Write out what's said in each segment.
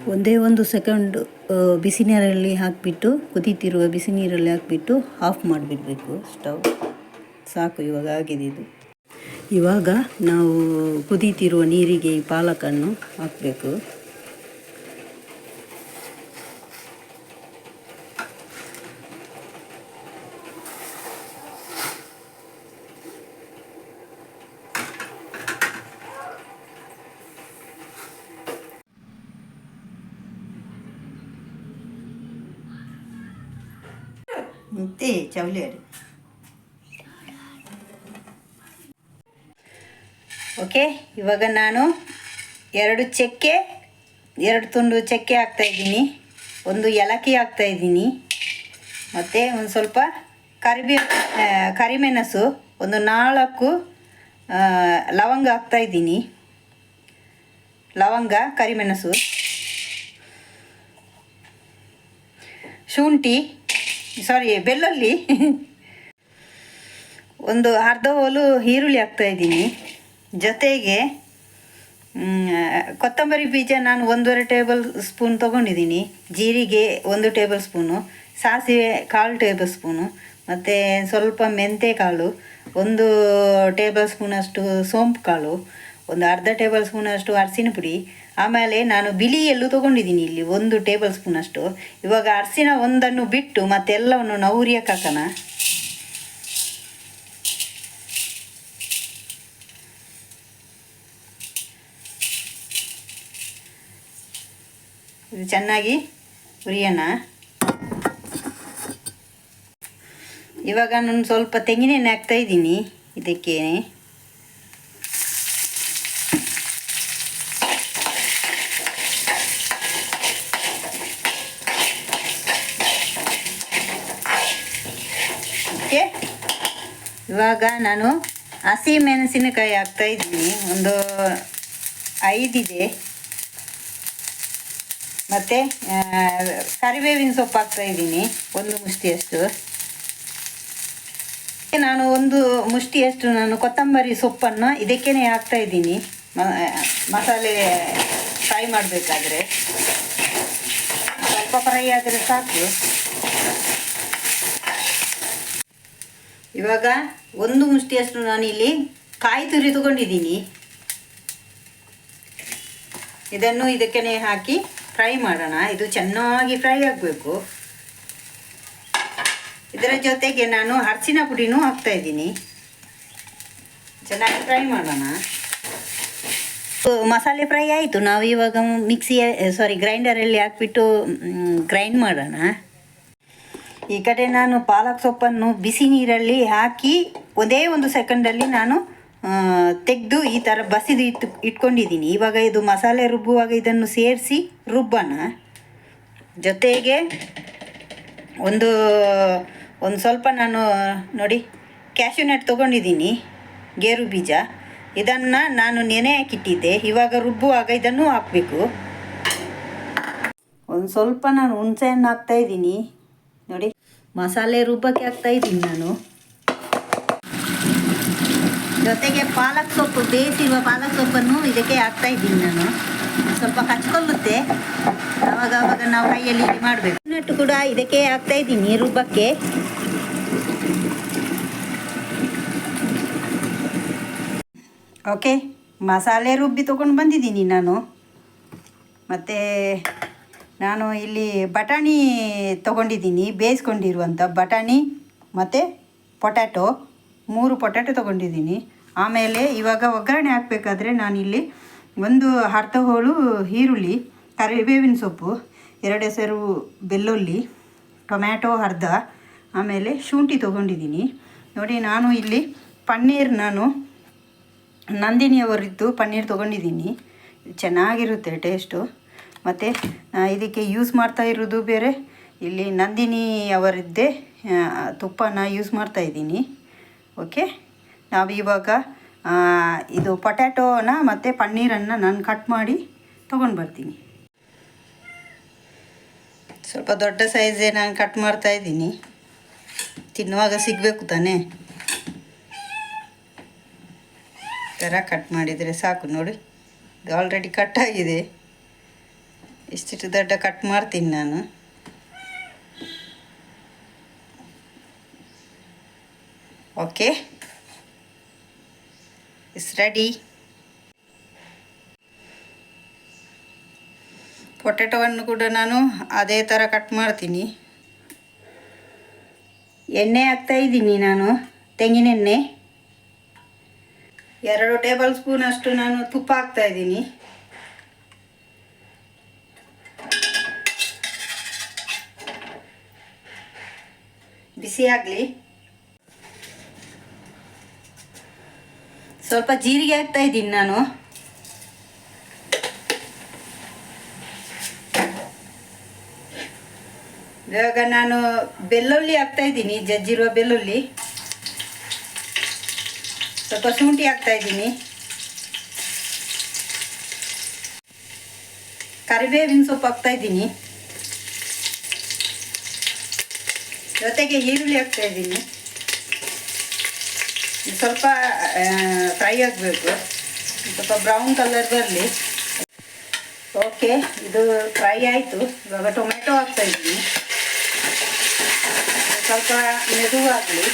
ಒಂದೇ ಒಂದು ಸೆಕೆಂಡ್ ಬಿಸಿ ನೀರಲ್ಲಿ ಹಾಕಿಬಿಟ್ಟು ಕುದೀತಿರುವ ಬಿಸಿ ನೀರಲ್ಲಿ ಹಾಕಿಬಿಟ್ಟು ಆಫ್ ಮಾಡಿಬಿಡಬೇಕು ಸ್ಟವ್. ಸಾಕು, ಇವಾಗ ಆಗಿದೆ ಇದು. ಇವಾಗ ನಾವು ಕುದೀತಿರುವ ನೀರಿಗೆ ಈ ಪಾಲಕನ್ನು ಹಾಕಬೇಕು. ಮತ್ತೆ ಚವಲಿಯರು ಓಕೆ. ಇವಾಗ ನಾನು 2 ತುಂಡು ಚಕ್ಕೆ ಹಾಕ್ತಾಯಿದ್ದೀನಿ, 1 ಏಲಕ್ಕಿ ಹಾಕ್ತಾಯಿದ್ದೀನಿ, ಮತ್ತು ಒಂದು ಸ್ವಲ್ಪ ಕರಿಮೆಣಸು, ಒಂದು 4 ಲವಂಗ ಹಾಕ್ತಾಯಿದ್ದೀನಿ. ಲವಂಗ, ಕರಿಮೆಣಸು, ಶುಂಠಿ, ಬೆಳ್ಳುಳ್ಳಿ, ಒಂದು ಅರ್ಧ ಹೋಲು ಈರುಳ್ಳಿ ಹಾಕ್ತಾಯಿದ್ದೀನಿ. ಜೊತೆಗೆ ಕೊತ್ತಂಬರಿ ಬೀಜ ನಾನು 1.5 ಟೇಬಲ್ ಸ್ಪೂನ್ ತೊಗೊಂಡಿದ್ದೀನಿ, ಜೀರಿಗೆ 1 ಟೇಬಲ್ ಸ್ಪೂನು, ಸಾಸಿವೆ 1/4 ಟೇಬಲ್ ಸ್ಪೂನು, ಮತ್ತು ಸ್ವಲ್ಪ ಮೆಂತ್ಯ ಕಾಳು, 1 ಟೇಬಲ್ ಸ್ಪೂನಷ್ಟು ಸೋಂಪು ಕಾಳು, ಒಂದು ಅರ್ಧ ಟೇಬಲ್ ಸ್ಪೂನಷ್ಟು ಅರಸಿನ ಪುಡಿ. ಆಮೇಲೆ ನಾನು ಬಿಳಿ ಎಳ್ಳು ತೊಗೊಂಡಿದ್ದೀನಿ ಇಲ್ಲಿ 1 ಟೇಬಲ್ ಸ್ಪೂನಷ್ಟು. ಇವಾಗ ಅರಸಿನ ಒಂದನ್ನು ಬಿಟ್ಟು ಮತ್ತೆಲ್ಲವನ್ನು ನಾವು ಹುರಿಯಕ್ಕೆ ಹಾಕೋಣ. ಇದು ಚೆನ್ನಾಗಿ ಹುರಿಯೋಣ. ಇವಾಗ ನಾನು ಸ್ವಲ್ಪ ತೆಂಗಿನೆಣ್ಣೆ ಹಾಕ್ತಾಯಿದ್ದೀನಿ ಇದಕ್ಕೆ. ಇವಾಗ ನಾನು ಹಸಿ ಮೆಣಸಿನಕಾಯಿ ಹಾಕ್ತಾಯಿದ್ದೀನಿ, ಒಂದು 5 ಇದೆ. ಮತ್ತು ಕರಿಬೇವಿನ ಸೊಪ್ಪು ಹಾಕ್ತಾಯಿದ್ದೀನಿ 1 ಮುಷ್ಟಿಯಷ್ಟು. ನಾನು 1 ಮುಷ್ಟಿಯಷ್ಟು ನಾನು ಕೊತ್ತಂಬರಿ ಸೊಪ್ಪನ್ನು ಇದಕ್ಕೇ ಹಾಕ್ತಾಯಿದ್ದೀನಿ ಮಸಾಲೆ ಫ್ರೈ ಮಾಡಬೇಕಾದ್ರೆ. ಸ್ವಲ್ಪ ಫ್ರೈ ಆದರೆ ಸಾಕು. ಇವಾಗ 1 ಮುಷ್ಟಿಯಷ್ಟು ನಾನಿಲ್ಲಿ ಕಾಯಿ ತುರಿ ತಗೊಂಡಿದ್ದೀನಿ. ಇದನ್ನು ಇದಕ್ಕೇ ಹಾಕಿ ಫ್ರೈ ಮಾಡೋಣ. ಇದು ಚೆನ್ನಾಗಿ ಫ್ರೈ ಆಗಬೇಕು. ಇದರ ಜೊತೆಗೆ ನಾನು ಅರಸಿನ ಪುಡಿನೂ ಹಾಕ್ತಾಯಿದ್ದೀನಿ. ಚೆನ್ನಾಗಿ ಫ್ರೈ ಮಾಡೋಣ. ಮಸಾಲೆ ಫ್ರೈ ಆಯಿತು. ನಾವು ಇವಾಗ ಗ್ರೈಂಡರಲ್ಲಿ ಹಾಕ್ಬಿಟ್ಟು ಗ್ರೈಂಡ್ ಮಾಡೋಣ. ಈ ಕಡೆ ನಾನು ಪಾಲಕ್ ಸೊಪ್ಪನ್ನು ಬಿಸಿ ನೀರಲ್ಲಿ ಹಾಕಿ ಒಂದೇ 1 ಸೆಕೆಂಡಲ್ಲಿ ನಾನು ತೆಗೆದು ಈ ಥರ ಬಸಿದು ಇಟ್ಕೊಂಡಿದ್ದೀನಿ. ಇವಾಗ ಇದು ಮಸಾಲೆ ರುಬ್ಬುವಾಗ ಇದನ್ನು ಸೇರಿಸಿ ರುಬ್ಬೋಣ. ಜೊತೆಗೆ ಒಂದು ಸ್ವಲ್ಪ ನಾನು ನೋಡಿ ಕ್ಯಾಶ್ಯೂ ನಟ್ ತೊಗೊಂಡಿದ್ದೀನಿ, ಗೇರು ಬೀಜ. ಇದನ್ನು ನಾನು ನೆನೆ ಹಾಕಿಟ್ಟಿದ್ದೆ. ಇವಾಗ ರುಬ್ಬುವಾಗ ಇದನ್ನು ಹಾಕಬೇಕು. ಒಂದು ಸ್ವಲ್ಪ ನಾನು ಹುಣಸೆಹಣ್ಣು ಹಾಕ್ತಾಯಿದ್ದೀನಿ ನೋಡಿ, ಮಸಾಲೆ ರುಬ್ಬಕ್ಕೆ ಹಾಕ್ತಾಯಿದ್ದೀನಿ ನಾನು. ಜೊತೆಗೆ ಪಾಲಕ್ ಸೊಪ್ಪು, ಬೇಯಿಸಿರುವ ಪಾಲಕ್ ಸೊಪ್ಪನ್ನು ಇದಕ್ಕೆ ಹಾಕ್ತಾಯಿದ್ದೀನಿ ನಾನು. ಸ್ವಲ್ಪ ಕಚ್ಕೊಳ್ಳುತ್ತೆ, ಆವಾಗ ನಾವು ಕೈಯಲ್ಲಿ ಮಾಡಬೇಕು. ನಟ್ಟು ಕೂಡ ಇದಕ್ಕೆ ಹಾಕ್ತಾಯಿದ್ದೀನಿ ರುಬ್ಬಕ್ಕೆ. ಓಕೆ, ಮಸಾಲೆ ರುಬ್ಬಿ ತೊಗೊಂಡು ಬಂದಿದ್ದೀನಿ ನಾನು. ಮತ್ತು ನಾನು ಇಲ್ಲಿ ಬಟಾಣಿ ತೊಗೊಂಡಿದ್ದೀನಿ, ಬೇಯಿಸ್ಕೊಂಡಿರುವಂಥ ಬಟಾಣಿ ಮತ್ತು ಪೊಟ್ಯಾಟೊ, 3 ಪೊಟ್ಯಾಟೊ ತೊಗೊಂಡಿದ್ದೀನಿ. ಆಮೇಲೆ ಇವಾಗ ಒಗ್ಗರಣೆ ಹಾಕಬೇಕಾದ್ರೆ ನಾನಿಲ್ಲಿ 1 ಅರ್ಧ ಹೋಳು ಈರುಳ್ಳಿ, ಕರಿಬೇವಿನ ಸೊಪ್ಪು, 2 ಎಸರು ಬೆಳ್ಳುಳ್ಳಿ, ಟೊಮ್ಯಾಟೊ ಅರ್ಧ, ಆಮೇಲೆ ಶುಂಠಿ ತೊಗೊಂಡಿದ್ದೀನಿ ನೋಡಿ. ನಾನು ಇಲ್ಲಿ ಪನ್ನೀರ್, ನಾನು ನಂದಿನಿಯವರಿದ್ದು ಪನ್ನೀರ್ ತೊಗೊಂಡಿದ್ದೀನಿ. ಚೆನ್ನಾಗಿರುತ್ತೆ ಟೇಸ್ಟು. ಮತ್ತು ಇದಕ್ಕೆ ಯೂಸ್ ಮಾಡ್ತಾ ಇರೋದು ಬೇರೆ, ಇಲ್ಲಿ ನಂದಿನಿ ಅವರದ್ದೇ ತುಪ್ಪನ ಯೂಸ್ ಮಾಡ್ತಾಯಿದ್ದೀನಿ. ಓಕೆ, ನಾವು ಇವಾಗ ಇದು ಪೊಟ್ಯಾಟೋನ ಮತ್ತು ಪನ್ನೀರನ್ನು ನಾನು ಕಟ್ ಮಾಡಿ ತೊಗೊಂಡು ಬರ್ತೀನಿ. ಸ್ವಲ್ಪ ದೊಡ್ಡ ಸೈಜೇ ನಾನು ಕಟ್ ಮಾಡ್ತಾಯಿದ್ದೀನಿ, ತಿನ್ನುವಾಗ ಸಿಗಬೇಕು ತಾನೇ. ಈ ಥರ ಕಟ್ ಮಾಡಿದರೆ ಸಾಕು ನೋಡಿ. ಇದು ಆಲ್ರೆಡಿ ಕಟ್ ಆಗಿದೆ. ಇಷ್ಟಿಷ್ಟು ದೊಡ್ಡ ಕಟ್ ಮಾಡ್ತೀನಿ ನಾನು. Okay, it's ready. ಪೊಟ್ಯಾಟೊವನ್ನು ಕೂಡ ನಾನು ಅದೇ ಥರ ಕಟ್ ಮಾಡ್ತೀನಿ. ಎಣ್ಣೆ ಹಾಕ್ತಾಯಿದ್ದೀನಿ ನಾನು, ತೆಂಗಿನೆಣ್ಣೆ. 2 ಟೇಬಲ್ ಸ್ಪೂನ್ ಅಷ್ಟು ನಾನು ತುಪ್ಪ ಹಾಕ್ತಾಯಿದ್ದೀನಿ. ಬಿಸಿ ಆಗಲಿ. ಸ್ವಲ್ಪ ಜೀರಿಗೆ ಹಾಕ್ತಾಯಿದ್ದೀನಿ ನಾನು. ಇವಾಗ ನಾನು ಬೆಳ್ಳುಳ್ಳಿ ಹಾಕ್ತಾಯಿದ್ದೀನಿ, ಜಜ್ಜಿರುವ ಬೆಳ್ಳುಳ್ಳಿ. ಸ್ವಲ್ಪ ಶುಂಠಿ ಹಾಕ್ತಾಯಿದ್ದೀನಿ. ಕರಿಬೇವಿನ ಸೊಪ್ಪು ಹಾಕ್ತಾಯಿದ್ದೀನಿ. ಜೊತೆಗೆ ಈರುಳ್ಳಿ ಹಾಕ್ತಾಯಿದ್ದೀನಿ. ಸ್ವಲ್ಪ ಫ್ರೈ ಆಗಬೇಕು, ಸ್ವಲ್ಪ ಬ್ರೌನ್ ಕಲರ್ ಬರಲಿ. ಓಕೆ, ಇದು ಫ್ರೈ ಆಯಿತು. ಇವಾಗ ಟೊಮೆಟೊ ಹಾಕ್ತಾಯಿದ್ದೀನಿ. ಸ್ವಲ್ಪ ಮೆದುವಾಗಲಿ.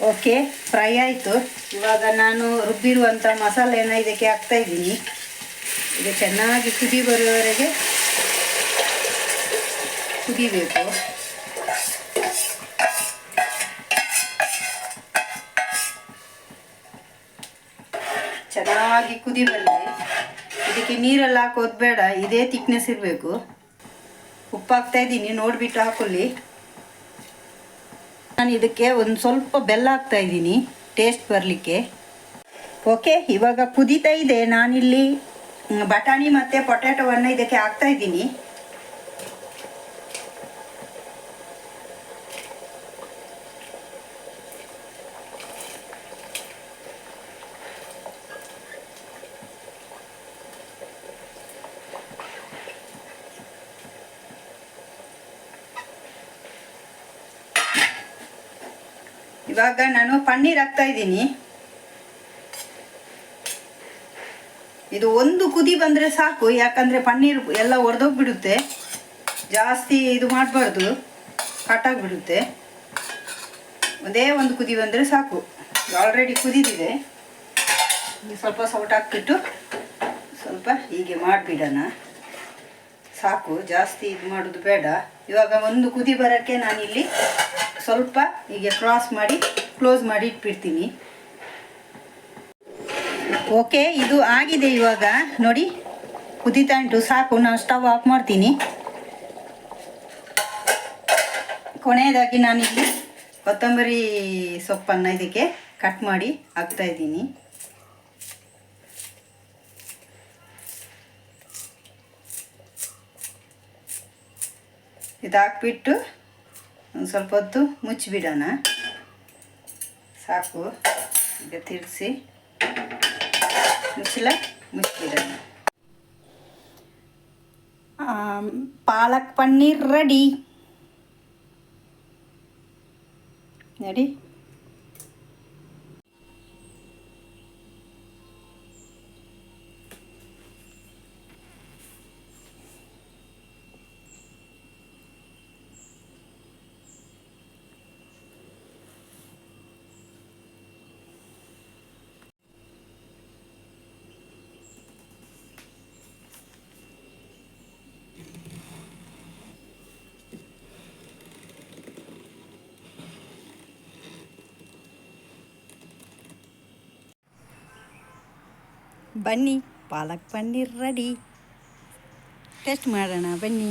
ಓಕೆ, ಫ್ರೈ ಆಯಿತು. ಇವಾಗ ನಾನು ರುಬ್ಬಿರುವಂಥ ಮಸಾಲೆಯನ್ನು ಇದಕ್ಕೆ ಹಾಕ್ತಾಯಿದ್ದೀನಿ. ಇದು ಚೆನ್ನಾಗಿ ಕುದಿ ಬರುವವರೆಗೆ ಕುದಿಬೇಕು. ಚೆನ್ನಾಗಿ ಕುದಿ ಬರಲಿ. ಇದಕ್ಕೆ ನೀರೆಲ್ಲ ಹಾಕೋದು ಬೇಡ, ಇದೇ ತಿಕ್ನೆಸ್ ಇರಬೇಕು. ಉಪ್ಪು ಹಾಕ್ತಾಯಿದ್ದೀನಿ, ನೋಡಿಬಿಟ್ಟು ಹಾಕೊಳ್ಳಿ. ನಾನು ಇದಕ್ಕೆ ಒಂದು ಸ್ವಲ್ಪ ಬೆಲ್ಲ ಹಾಕ್ತಾಯಿದ್ದೀನಿ, ಟೇಸ್ಟ್ ಬರಲಿಕ್ಕೆ. ಓಕೆ, ಇವಾಗ ಕುದೀತಾ ಇದೆ. ನಾನಿಲ್ಲಿ ಬಟಾಣಿ ಮತ್ತು ಪೊಟ್ಯಾಟೊವನ್ನು ಇದಕ್ಕೆ ಹಾಕ್ತಾಯಿದ್ದೀನಿ. ಇವಾಗ ನಾನು ಪನ್ನೀರ್ ಹಾಕ್ತಾಯಿದ್ದೀನಿ. ಇದು ಒಂದು ಕುದಿ ಬಂದರೆ ಸಾಕು, ಯಾಕಂದರೆ ಪನ್ನೀರ್ ಎಲ್ಲ ಒಡೆದೋಗ್ಬಿಡುತ್ತೆ. ಜಾಸ್ತಿ ಇದು ಮಾಡಬಾರ್ದು, ಕಟ್ಟಾಗಿಬಿಡುತ್ತೆ. ಒಂದೇ ಒಂದು ಕುದಿ ಬಂದರೆ ಸಾಕು. ಆಲ್ರೆಡಿ ಕುದಿದಿದೆ. ಸ್ವಲ್ಪ ಸೌಟ್ ಹಾಕ್ಬಿಟ್ಟು ಸ್ವಲ್ಪ ಹೀಗೆ ಮಾಡಿಬಿಡೋಣ. ಸಾಕು, ಜಾಸ್ತಿ ಇದು ಮಾಡೋದು ಬೇಡ. ಇವಾಗ ಒಂದು ಕುದಿ ಬರೋಕ್ಕೆ ನಾನಿಲ್ಲಿ ಸ್ವಲ್ಪ ಹೀಗೆ ಕ್ಲೋಸ್ ಮಾಡಿ ಇಟ್ಬಿಡ್ತೀನಿ. ಓಕೆ, ಇದು ಆಗಿದೆ. ಇವಾಗ ನೋಡಿ ಕುದೀತಾ ಉಂಟು. ಸಾಕು, ನಾನು ಸ್ಟವ್ ಆಫ್ ಮಾಡ್ತೀನಿ. ಕೊನೆಯದಾಗಿ ನಾನಿಲ್ಲಿ ಕೊತ್ತಂಬರಿ ಸೊಪ್ಪನ್ನು ಇದಕ್ಕೆ ಕಟ್ ಮಾಡಿ ಹಾಕ್ತಾಯಿದ್ದೀನಿ. ಇದು ಹಾಕ್ಬಿಟ್ಟು ಒಂದು ಸ್ವಲ್ಪ ಹೊತ್ತು ಮುಚ್ಚಿಬಿಡೋಣ. ಸಾಕು, ಈಗ ತಿರ್ಗಿಸಿ ಮುಚ್ಚಿಬಿಡೋಣ. ಪಾಲಕ್ ಪನ್ನೀರ್ ರೆಡಿ ನೋಡಿ. ಬನ್ನಿ, ಪಾಲಕ್ ಪನ್ನೀರ್ ರೆಡಿ. ಟೇಸ್ಟ್ ಮಾಡೋಣ ಬನ್ನಿ.